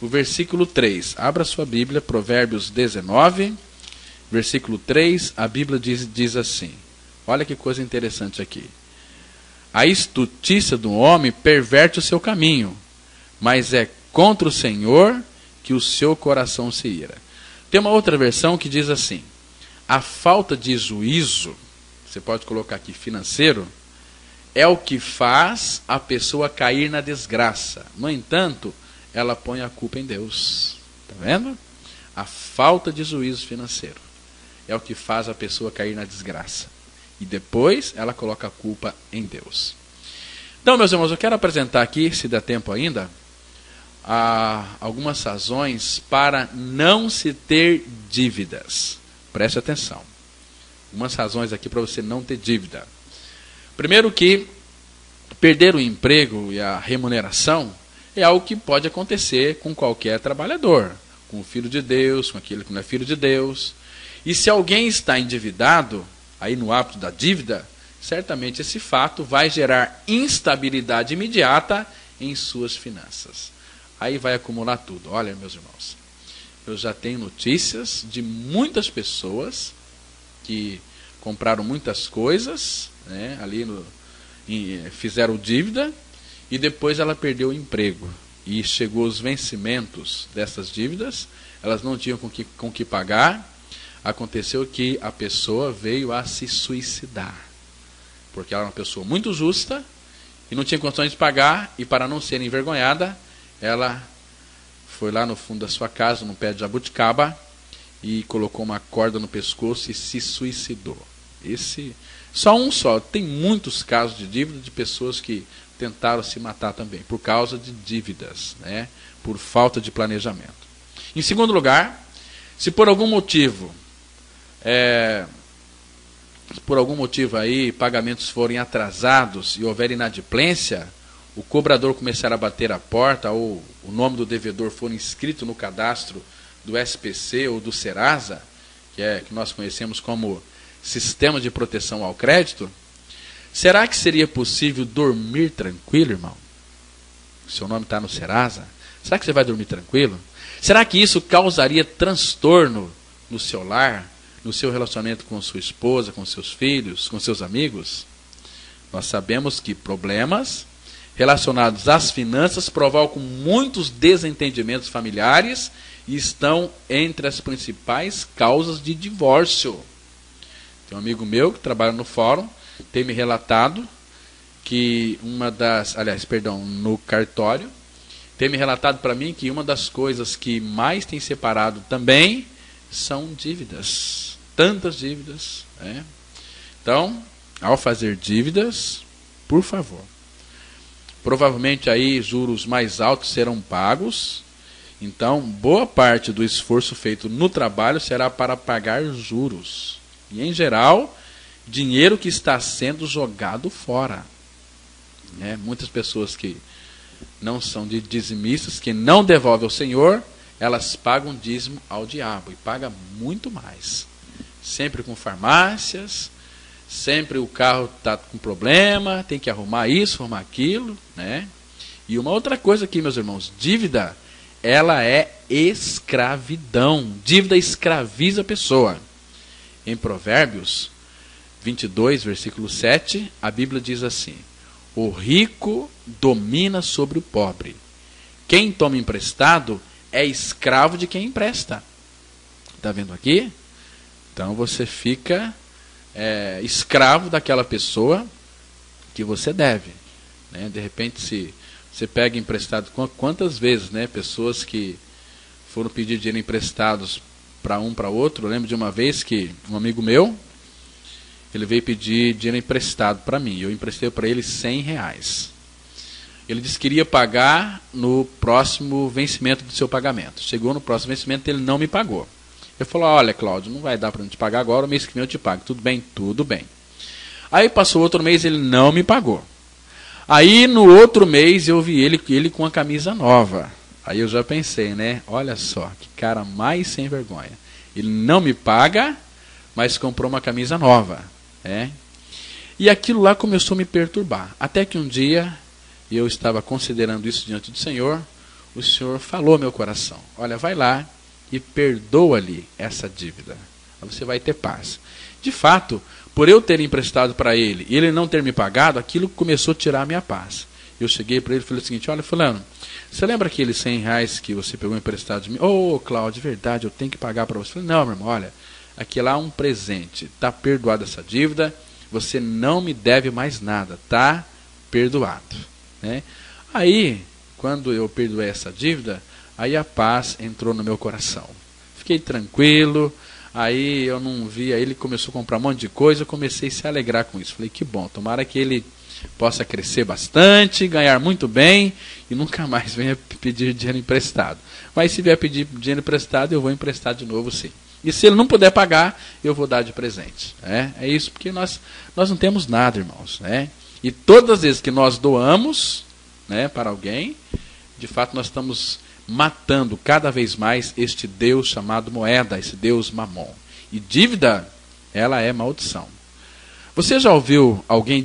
o versículo 3. Abra sua Bíblia, Provérbios 19, versículo 3, a Bíblia diz assim. Olha que coisa interessante aqui. A estultícia do homem perverte o seu caminho, mas é contra o Senhor que o seu coração se ira. Tem uma outra versão que diz assim: a falta de juízo, você pode colocar aqui financeiro, é o que faz a pessoa cair na desgraça. No entanto, ela põe a culpa em Deus. Está vendo? A falta de juízo financeiro é o que faz a pessoa cair na desgraça. E depois ela coloca a culpa em Deus. Então, meus irmãos, eu quero apresentar aqui, se der tempo ainda, algumas razões para não se ter dívidas. Preste atenção. Algumas razões aqui para você não ter dívida. Primeiro que perder o emprego e a remuneração é algo que pode acontecer com qualquer trabalhador, com o filho de Deus, com aquele que não é filho de Deus. E se alguém está endividado, aí no hábito da dívida, certamente esse fato vai gerar instabilidade imediata em suas finanças. Aí vai acumular tudo. Olha, meus irmãos, eu já tenho notícias de muitas pessoas que compraram muitas coisas, né, fizeram dívida e depois ela perdeu o emprego. E chegou os vencimentos dessas dívidas, elas não tinham com que pagar. Aconteceu que a pessoa veio a se suicidar, porque ela era uma pessoa muito justa e não tinha condições de pagar, e para não ser envergonhada, ela foi lá no fundo da sua casa, no pé de jabuticaba, e colocou uma corda no pescoço e se suicidou. Só. Tem muitos casos de dívida de pessoas que tentaram se matar também, por causa de dívidas, né? Por falta de planejamento. Em segundo lugar, se por algum motivo aí pagamentos forem atrasados e houver inadimplência, o cobrador começar a bater a porta ou o nome do devedor for inscrito no cadastro do SPC ou do Serasa, que nós conhecemos como Sistema de Proteção ao Crédito, será que seria possível dormir tranquilo, irmão? Seu nome está no Serasa? Será que você vai dormir tranquilo? Será que isso causaria transtorno no seu lar, no seu relacionamento com sua esposa, com seus filhos, com seus amigos? Nós sabemos que problemas relacionados às finanças provocam muitos desentendimentos familiares e estão entre as principais causas de divórcio. Tem um amigo meu que trabalha no fórum, tem me relatado que no cartório, tem me relatado para mim que uma das coisas que mais tem separado também são dívidas. Tantas dívidas. Né? Então, ao fazer dívidas, por favor, provavelmente aí juros mais altos serão pagos. Então, boa parte do esforço feito no trabalho será para pagar juros. E, em geral, dinheiro que está sendo jogado fora. Muitas pessoas que não são dizimistas, que não devolvem ao Senhor, elas pagam dízimo ao diabo. E pagam muito mais. Sempre com farmácias, sempre o carro está com problema, tem que arrumar isso, arrumar aquilo. Né? E uma outra coisa aqui, meus irmãos, dívida, ela é escravidão. Dívida escraviza a pessoa. Em Provérbios 22, versículo 7, a Bíblia diz assim: o rico domina sobre o pobre. Quem toma emprestado é escravo de quem empresta. Está vendo aqui? Então você fica escravo daquela pessoa que você deve. Né? De repente, se você pega emprestado, quantas vezes, né, pessoas que foram pedir dinheiro emprestados para um para outro. Eu lembro de uma vez que um amigo meu, ele veio pedir dinheiro emprestado para mim. Eu emprestei para ele R$100. Ele disse que iria pagar no próximo vencimento do seu pagamento. Chegou no próximo vencimento, ele não me pagou. Ele falou: olha, Cláudio, não vai dar para eu te pagar agora, o mês que vem eu te pago. Tudo bem? Tudo bem. Aí passou outro mês, ele não me pagou. Aí no outro mês eu vi ele com a camisa nova. Aí eu já pensei, né? Olha só, que cara mais sem vergonha. Ele não me paga, mas comprou uma camisa nova. E aquilo lá começou a me perturbar. Até que um dia, eu estava considerando isso diante do Senhor, o Senhor falou ao meu coração: olha, vai lá e perdoa-lhe essa dívida. Você vai ter paz. De fato, por eu ter emprestado para ele e ele não ter me pagado, aquilo começou a tirar a minha paz. Eu cheguei para ele e falei o seguinte: olha, fulano, você lembra aqueles R$100 que você pegou emprestado de mim? Ô, Cláudio, de verdade, eu tenho que pagar para você. Eu falei: não, meu irmão, olha, aqui lá é um presente. Está perdoada essa dívida, você não me deve mais nada. Está perdoado. Né? Aí, quando eu perdoei essa dívida, aí a paz entrou no meu coração. Fiquei tranquilo. Aí eu não vi, aí ele começou a comprar um monte de coisa, eu comecei a se alegrar com isso. Falei: que bom, tomara que ele possa crescer bastante, ganhar muito bem e nunca mais venha pedir dinheiro emprestado. Mas se vier pedir dinheiro emprestado, eu vou emprestar de novo, sim. E se ele não puder pagar, eu vou dar de presente. É isso, porque nós não temos nada, irmãos. E todas as vezes que nós doamos, para alguém, de fato nós estamos matando cada vez mais este Deus chamado moeda, esse Deus mamon. E dívida, ela é maldição. Você já ouviu alguém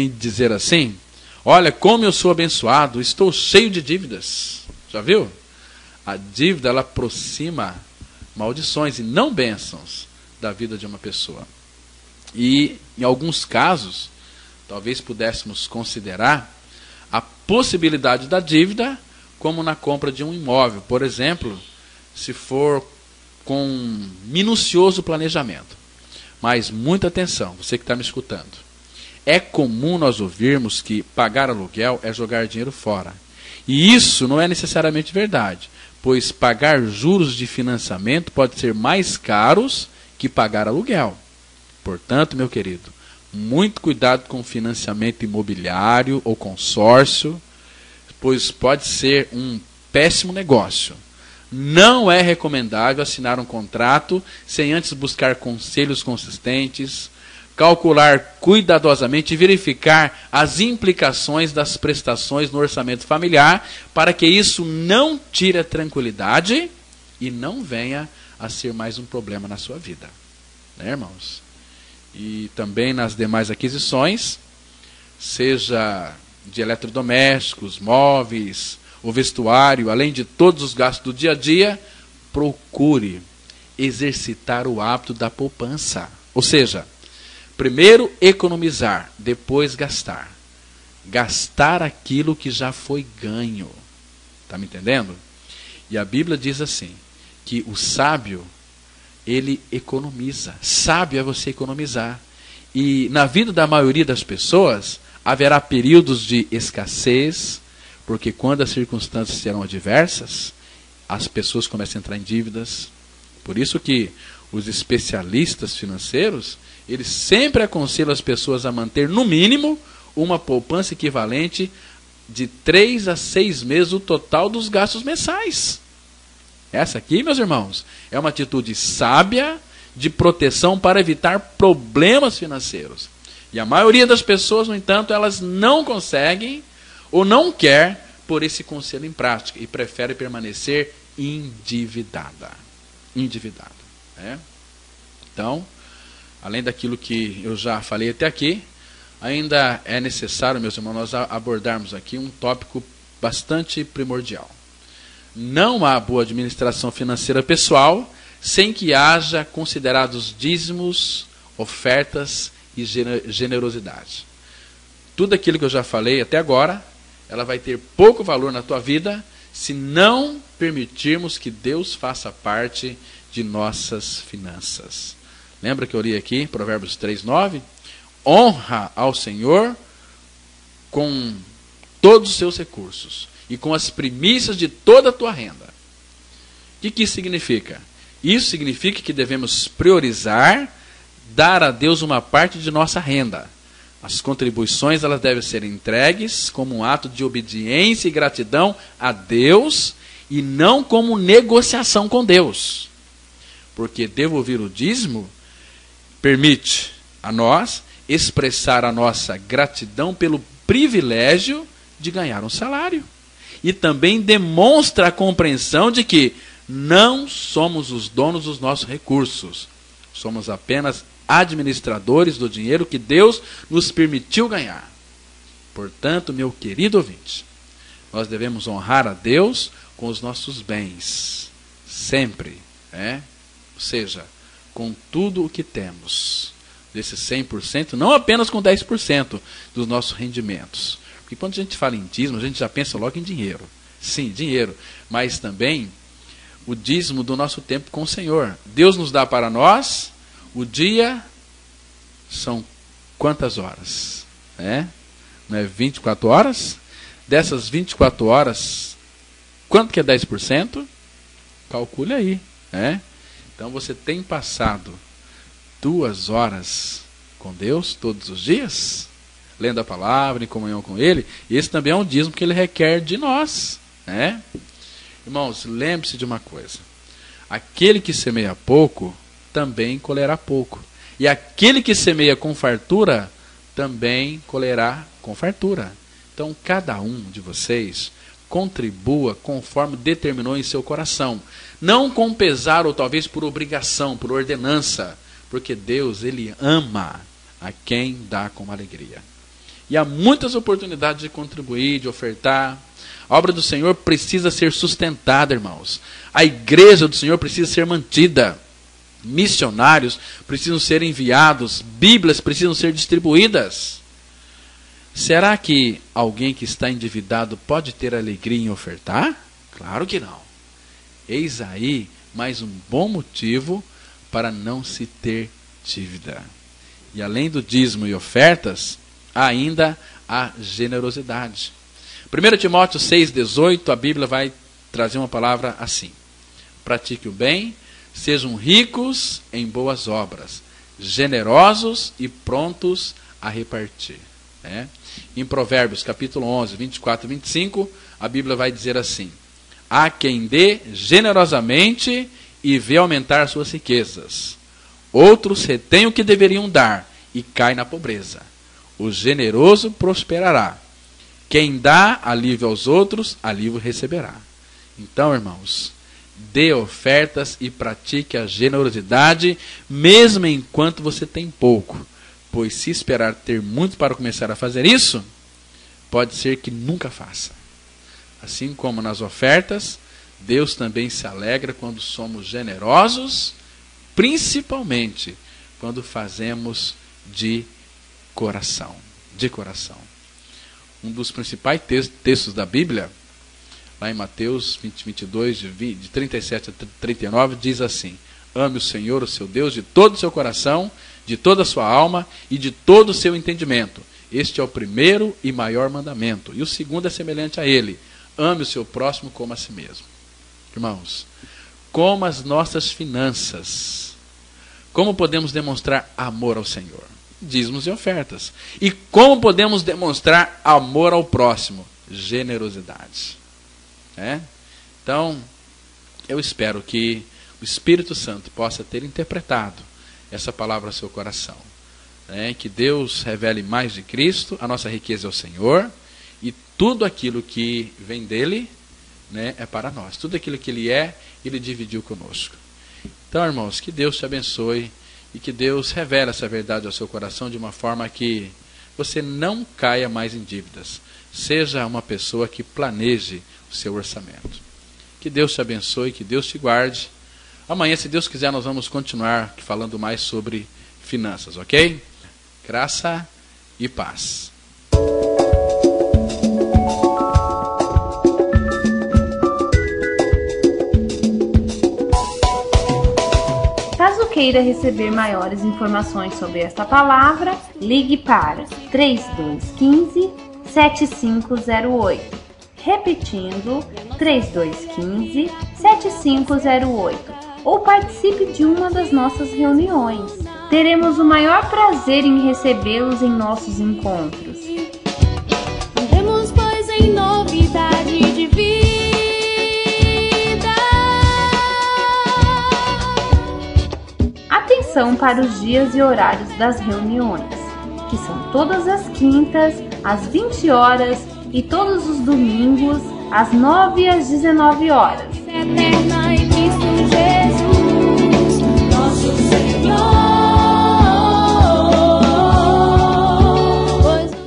dizer assim: olha, como eu sou abençoado, estou cheio de dívidas? Já viu? A dívida, ela aproxima maldições e não bênçãos da vida de uma pessoa. E, em alguns casos, talvez pudéssemos considerar a possibilidade da dívida como na compra de um imóvel. Por exemplo, se for com minucioso planejamento. Mas muita atenção, você que está me escutando. É comum nós ouvirmos que pagar aluguel é jogar dinheiro fora. E isso não é necessariamente verdade, pois pagar juros de financiamento pode ser mais caros que pagar aluguel. Portanto, meu querido, muito cuidado com financiamento imobiliário ou consórcio, pois pode ser um péssimo negócio. Não é recomendável assinar um contrato sem antes buscar conselhos consistentes, calcular cuidadosamente e verificar as implicações das prestações no orçamento familiar, para que isso não tire a tranquilidade e não venha a ser mais um problema na sua vida. Né, irmãos? E também nas demais aquisições, seja de eletrodomésticos, móveis, o vestuário, além de todos os gastos do dia a dia, procure exercitar o hábito da poupança. Ou seja, primeiro economizar, depois gastar. gastar aquilo que já foi ganho. Está me entendendo? E a Bíblia diz assim, que o sábio, ele economiza. Sábio é você economizar. E na vida da maioria das pessoas, haverá períodos de escassez, porque quando as circunstâncias serão adversas, as pessoas começam a entrar em dívidas. Por isso que os especialistas financeiros, eles sempre aconselham as pessoas a manter, no mínimo, uma poupança equivalente de 3 a 6 meses o total dos gastos mensais. Essa aqui, meus irmãos, é uma atitude sábia de proteção para evitar problemas financeiros. E a maioria das pessoas, no entanto, elas não conseguem ou não quer pôr esse conselho em prática e prefere permanecer endividada. Endividada. Então, além daquilo que eu já falei até aqui, ainda é necessário, meus irmãos, nós abordarmos aqui um tópico bastante primordial. Não há boa administração financeira pessoal sem que haja considerados dízimos, ofertas e generosidade. Tudo aquilo que eu já falei até agora, ela vai ter pouco valor na tua vida se não permitirmos que Deus faça parte de nossas finanças. Lembra que eu li aqui, Provérbios 3:9? Honra ao Senhor com todos os seus recursos e com as primícias de toda a tua renda. O que isso significa? Isso significa que devemos priorizar, dar a Deus uma parte de nossa renda. As contribuições, elas devem ser entregues como um ato de obediência e gratidão a Deus e não como negociação com Deus. Porque devolver o dízimo permite a nós expressar a nossa gratidão pelo privilégio de ganhar um salário. E também demonstra a compreensão de que não somos os donos dos nossos recursos. Somos apenas administradores do dinheiro que Deus nos permitiu ganhar. Portanto, meu querido ouvinte, nós devemos honrar a Deus com os nossos bens. Sempre. Ou seja, com tudo o que temos. Desses 100%, não apenas com 10% dos nossos rendimentos. Porque quando a gente fala em dízimo, a gente já pensa logo em dinheiro. Sim, dinheiro. Mas também o dízimo do nosso tempo com o Senhor. Deus nos dá para nós o dia, são quantas horas? Não é 24 horas? Dessas 24 horas, quanto que é 10%? Calcule aí. Então você tem passado 2 horas com Deus todos os dias, lendo a palavra, em comunhão com Ele. Esse também é um dízimo que Ele requer de nós. Irmãos, lembre-se de uma coisa. Aquele que semeia pouco, também colherá pouco. E aquele que semeia com fartura, também colherá com fartura. Então, cada um de vocês contribua conforme determinou em seu coração. Não com pesar ou talvez por obrigação, por ordenança. Porque Deus, Ele ama a quem dá com alegria. E há muitas oportunidades de contribuir, de ofertar. A obra do Senhor precisa ser sustentada, irmãos. A igreja do Senhor precisa ser mantida. Missionários precisam ser enviados. Bíblias precisam ser distribuídas. Será que alguém que está endividado pode ter alegria em ofertar? Claro que não. Eis aí mais um bom motivo para não se ter dívida. E além do dízimo e ofertas, há ainda a generosidade. 1 Timóteo 6,18, a Bíblia vai trazer uma palavra assim: pratique o bem, sejam ricos em boas obras, generosos e prontos a repartir. Em Provérbios capítulo 11, 24 e 25, a Bíblia vai dizer assim: há quem dê generosamente e vê aumentar suas riquezas. Outros retêm o que deveriam dar e cai na pobreza. O generoso prosperará. Quem dá alívio aos outros, alívio receberá. Então, irmãos, dê ofertas e pratique a generosidade, mesmo enquanto você tem pouco. Pois se esperar ter muito para começar a fazer isso, pode ser que nunca faça. Assim como nas ofertas, Deus também se alegra quando somos generosos, principalmente quando fazemos de coração. De coração. um dos principais textos da Bíblia, lá em Mateus 22, de 37 a 39, diz assim: ame o Senhor, o seu Deus, de todo o seu coração, de toda a sua alma e de todo o seu entendimento. Este é o primeiro e maior mandamento. E o segundo é semelhante a ele: ame o seu próximo como a si mesmo. Irmãos, como as nossas finanças, como podemos demonstrar amor ao Senhor? Dízimos e ofertas. E como podemos demonstrar amor ao próximo? Generosidade. Então, eu espero que o Espírito Santo possa ter interpretado essa palavra ao seu coração. Que Deus revele mais de Cristo, a nossa riqueza é o Senhor, e tudo aquilo que vem dele, é para nós. Tudo aquilo que ele é, ele dividiu conosco. Então, irmãos, que Deus te abençoe e que Deus revele essa verdade ao seu coração de uma forma que você não caia mais em dívidas. Seja uma pessoa que planeje o seu orçamento. Que Deus te abençoe, que Deus te guarde. Amanhã, se Deus quiser, nós vamos continuar falando mais sobre finanças, ok? Graça e paz. Caso queira receber maiores informações sobre esta palavra, ligue para 3215-7508. Repetindo, 3215-7508. Ou participe de uma das nossas reuniões. Teremos o maior prazer em recebê-los em nossos encontros. Andemos, pois, em novidade de vida. Atenção para os dias e horários das reuniões, que são todas as quintas, às 20 horas e todos os domingos, às 9 e às 19 horas. Eterna em Cristo Jesus, nosso Senhor.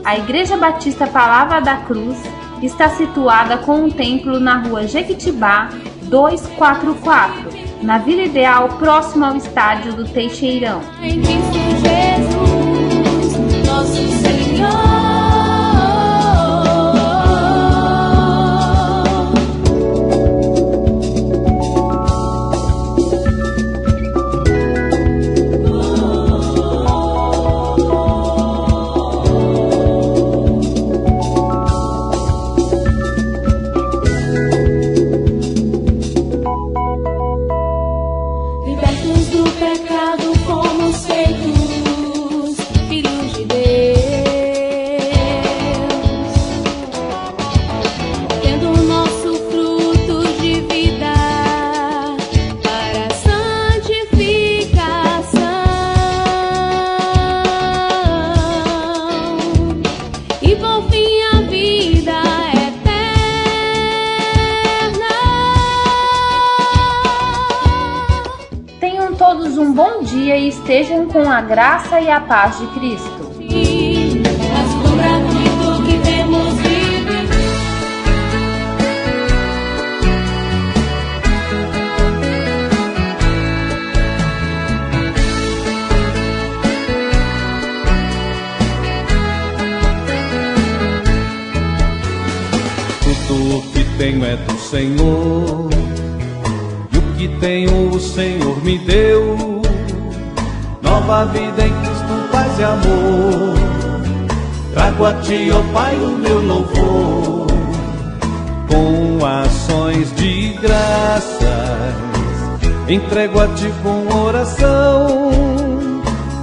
A Igreja Batista Palavra da Cruz está situada com um templo na rua Jequitibá 244, na Vila Ideal, próximo ao estádio do Teixeirão. Em Cristo Jesus, nosso Senhor. Libertos do pecado, fomos feitos filhos de Deus, tendo o nosso fruto de vida para a santificação e por fim a vida eterna. Tenham todos um bom dia e estejam com a graça e a paz de Cristo. A sombra do que vemos viver. Tudo o que tenho é do Senhor, e o que tenho o Senhor me deu. Nova vida em Cristo, paz e amor. Trago a Ti, ó Pai, o meu louvor, com ações de graças. Entrego a Ti com oração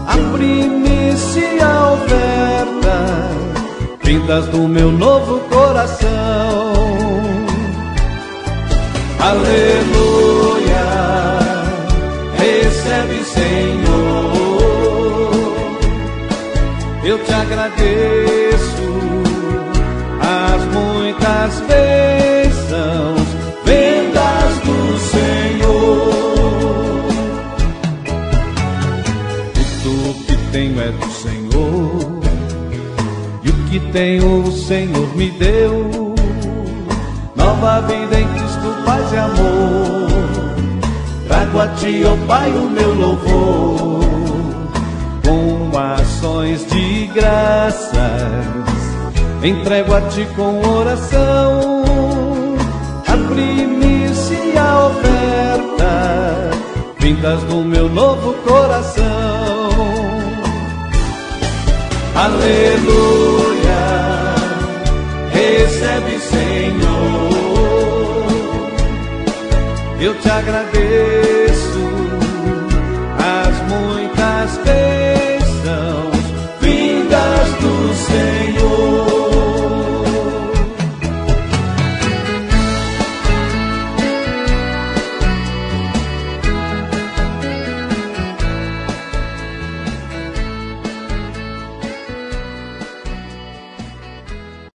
a primícia oferta, vindas do meu novo coração. Aleluia, recebe, Senhor. Eu te agradeço as muitas bênçãos, vendas do Senhor. Tudo que tenho é do Senhor, e o que tenho o Senhor me deu. Nova vida em Cristo, paz e amor. Trago a Ti, ó Pai, o meu louvor, com ações de graças. entrego a ti com oração a primícia e a oferta, vindas do meu novo coração. Aleluia, recebe, Senhor, eu te agradeço as muitas bênçãos vindas do Senhor.